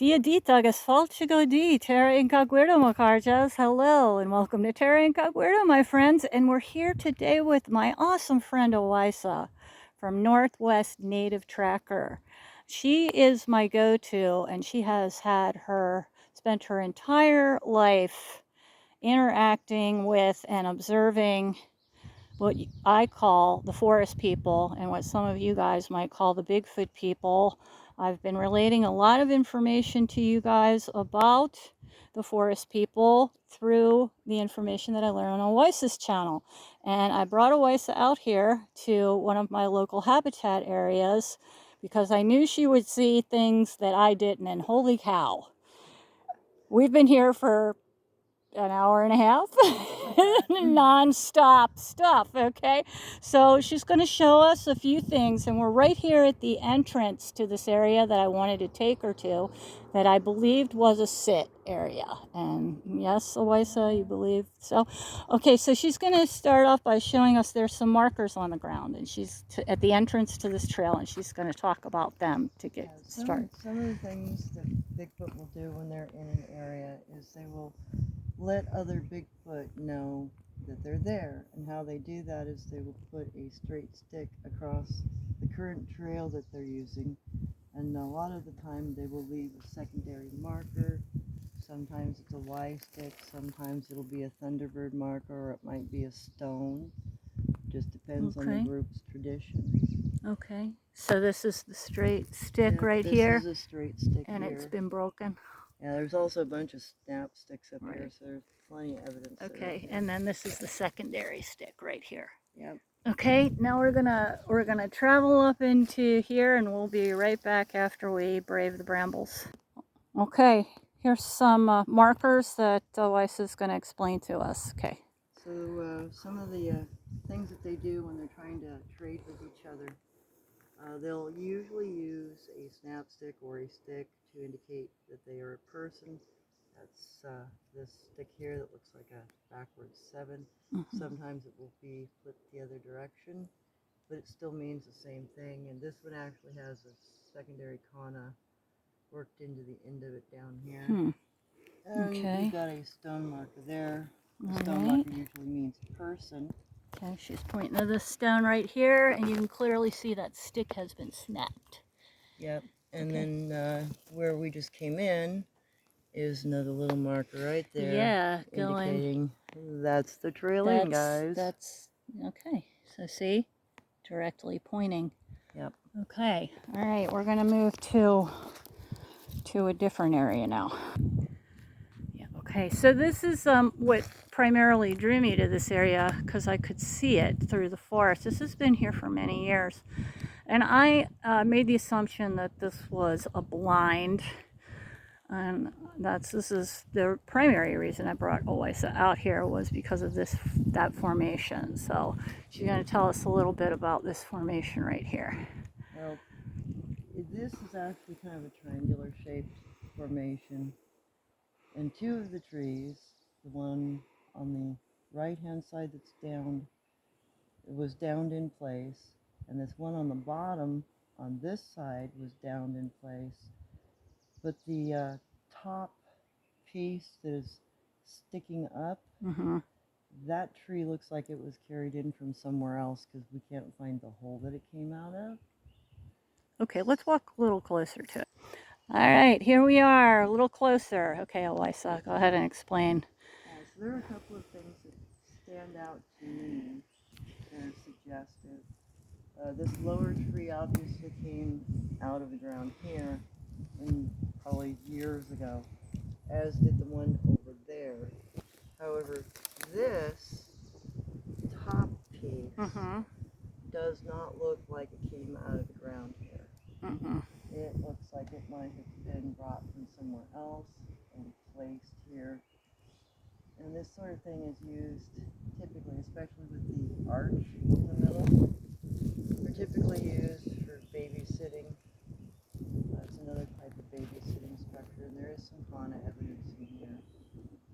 Dia dita gasfalchigo di Terra Incogweirdo makarjas. Hello and welcome to Terra Incogweirdo, my friends. And we're here today with my awesome friend Owyssa from Northwest Native Tracker. She is my go-to, and she has spent her entire life interacting with and observing what I call the forest people and what some of you guys might call the Bigfoot people. I've been relating a lot of information to you guys about the forest people through the information that I learned on Owyssa's channel. And I brought Owyssa out here to one of my local habitat areas because I knew she would see things that I didn't, and holy cow. We've been here for an hour and a half non-stop stuff. Okay, so she's going to show us a few things, and we're right here at the entrance to this area that I wanted to take her to, that I believed was a sit area. And yes, Owyssa, you believe so? Okay, so she's going to start off by showing us there's some markers on the ground, and she's at the entrance to this trail, and she's going to talk about them to get started. Some of the things that Bigfoot will do when they're in an area is they will let other Bigfoot know that they're there, and how they do that is they will put a straight stick across the current trail that they're using, and a lot of the time they will leave a secondary marker. Sometimes it's a Y stick, sometimes it'll be a Thunderbird marker, or it might be a stone. Just depends on the group's traditions. Okay, so this is the straight stick right here. This is a straight stick and here. It's been broken. Yeah, there's also a bunch of snap sticks up here, so there's plenty of evidence. Okay, and then this is the secondary stick right here. Yep. Okay, now we're gonna travel up into here, and we'll be right back after we brave the brambles. Okay, here's some markers that Owyssa is going to explain to us. Okay. So some of the things that they do when they're trying to trade with each other, they'll usually use a snap stick or a stick to indicate that they are a person. That's this stick here that looks like a backwards 7. Sometimes it will be flipped the other direction, but it still means the same thing. And this one actually has a secondary kana worked into the end of it down here. And we've got a stone marker there. The stone marker usually means person. Okay, she's pointing to this stone right here, and you can clearly see that stick has been snapped. Yep, and then where we just came in is another little marker right there. Yeah, indicating that's the trail in, guys. That's okay. So see, directly pointing. Yep. Okay. All right, we're gonna move to a different area now. Yeah. Okay. So this is what primarily drew me to this area, because I could see it through the forest. This has been here for many years, and I made the assumption that this was a blind. And this is the primary reason I brought Owyssa out here, was because of that formation. So she's going to tell us a little bit about this formation right here. Well, this is actually kind of a triangular shaped formation, and two of the trees, the one on the right hand side that's downed, it was downed in place, and this one on the bottom on this side was downed in place. But the top piece that is sticking up, that tree looks like it was carried in from somewhere else, because we can't find the hole that it came out of. Okay, let's walk a little closer to it. All right, here we are, a little closer. Okay, Owyssa, go ahead and explain. So there are a couple of things that stand out to me that are suggestive. This lower tree obviously came out of the ground here, probably years ago, as did the one over there. However, this top piece does not look like it came out of the ground here. It looks like it might have been brought from somewhere else and placed here. And this sort of thing is used typically, especially with the arch in the middle. They're typically used for babysitting. That's another type of babysitting structure, and there is some fauna evidence in here,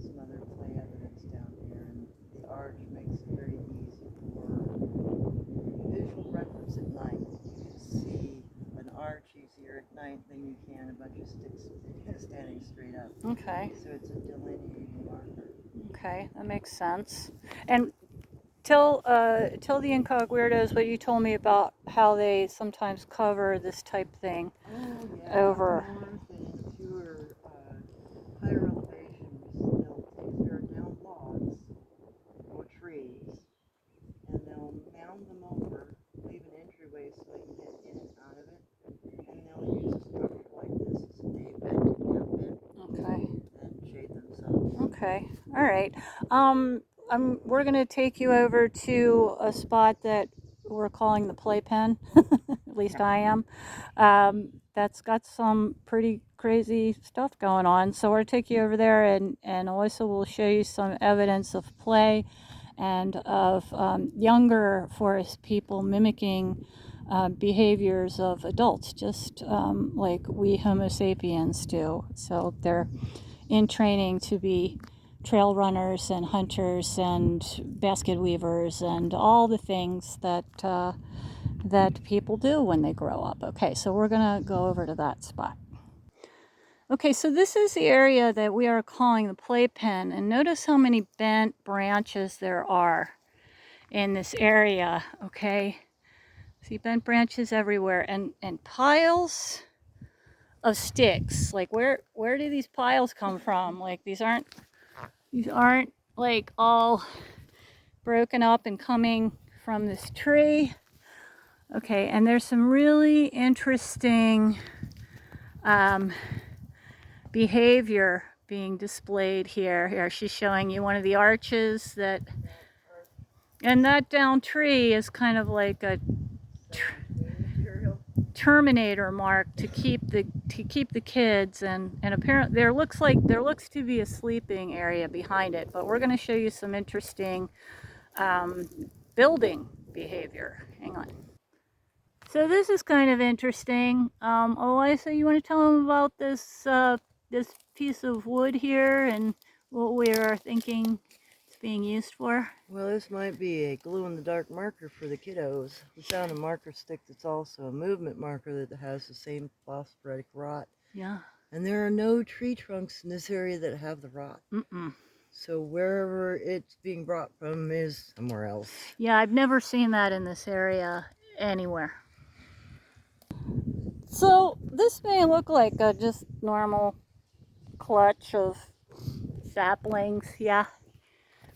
some other clay evidence down here, and the arch makes it very easy for visual reference at night. You can see an arch easier at night than you can a bunch just standing straight up. Okay. So it's a delineating marker. Okay, that makes sense. And tell the Incogweirdos what you told me about how they sometimes cover this type thing over. More things, fewer higher elevations. They'll take their down logs or trees, and they'll mound them over, leave an entryway so they can get in and out of it, and they'll use a structure like this as a day bed to nap in. Okay. And shade themselves. Okay. All right. We're gonna take you over to a spot that we're calling the playpen. At least I am. That's got some pretty crazy stuff going on. So we're gonna take you over there, and Owyssa will show you some evidence of play and of younger forest people mimicking behaviors of adults, just like we Homo sapiens do. So they're in training to be trail runners and hunters and basket weavers and all the things that that people do when they grow up. Okay, so we're gonna go over to that spot. Okay, so this is the area that we are calling the playpen, and notice how many bent branches there are in this area. Okay, see bent branches everywhere, and piles of sticks. Like where do these piles come from? Like these aren't like all broken up and coming from this tree. Okay, and there's some really interesting behavior being displayed here. Here she's showing you one of the arches that, and that down tree is kind of like a terminator mark to keep the kids, and apparently there looks to be a sleeping area behind it, but we're going to show you some interesting building behavior. Hang on. So this is kind of interesting. Owyssa, you want to tell them about this this piece of wood here and what we are thinking it's being used for? Well, this might be a glow-in-the-dark marker for the kiddos. We found a marker stick that's also a movement marker that has the same phosphoretic rot. Yeah. And there are no tree trunks in this area that have the rot. So wherever it's being brought from is somewhere else. Yeah, I've never seen that in this area anywhere. So this may look like a just normal clutch of saplings, yeah.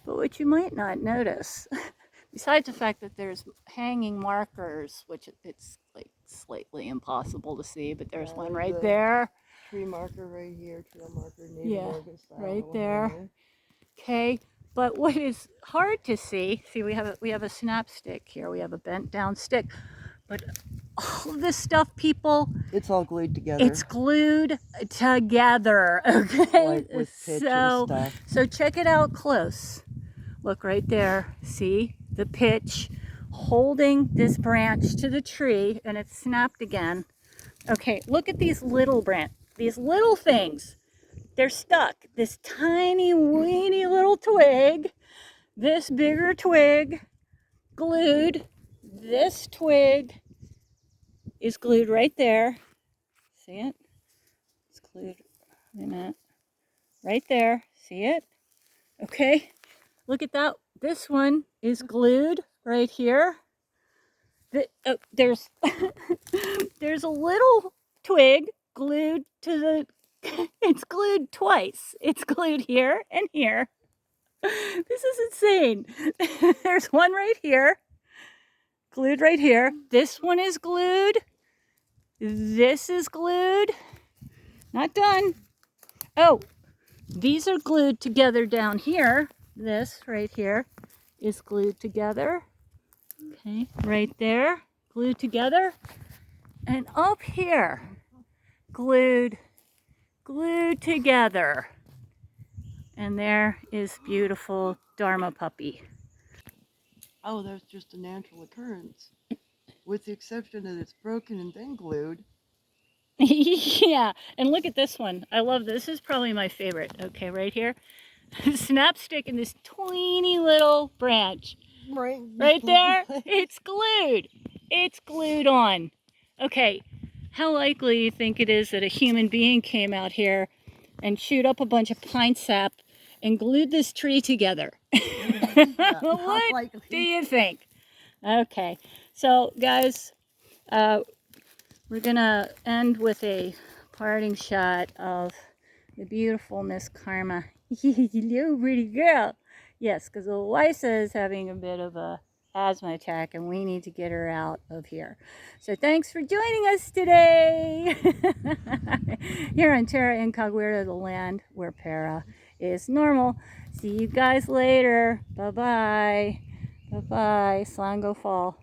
But what you might not notice, besides the fact that there's hanging markers, which it's like slightly impossible to see, but there's one right there. Tree marker right here, trail marker, right there. Okay, but what is hard to see, we have a snap stick here, we have a bent down stick, but all this stuff, people, it's all glued together. It's glued together, okay? Like with pitch and stuff. So check it out close. Look right there. See the pitch holding this branch to the tree, and it's snapped again. Okay, look at these little these little things. They're stuck. This tiny, weeny little twig, this bigger twig, glued. This twig is glued right there. See it? It's glued. Wait a minute. Right there. See it? Okay. Look at that. This one is glued right here. There's there's a little twig glued to the. It's glued twice. It's glued here and here. This is insane. There's one right here. Glued right here. This one is glued. This is glued. Not done. Oh, these are glued together down here. This right here is glued together. Okay, right there, glued together. And up here, glued together. And there is beautiful Dharma puppy. Oh, that's just a natural occurrence. With the exception that it's broken and then glued. Yeah, and look at this one. I love this. This is probably my favorite. Okay, right here. Snap stick in this tiny little branch. Right there. It's glued. It's glued on. Okay, how likely do you think it is that a human being came out here and chewed up a bunch of pine sap and glued this tree together? What Likely. do you think? Okay, so guys, we're gonna end with a parting shot of the beautiful Miss Karma. Hello, pretty girl. Yes, because Owyssa is having a bit of a asthma attack and we need to get her out of here. So thanks for joining us today here on Terra Incogweirdo, the land where para is normal. See you guys later. Bye-bye. Bye-bye. Slango fall.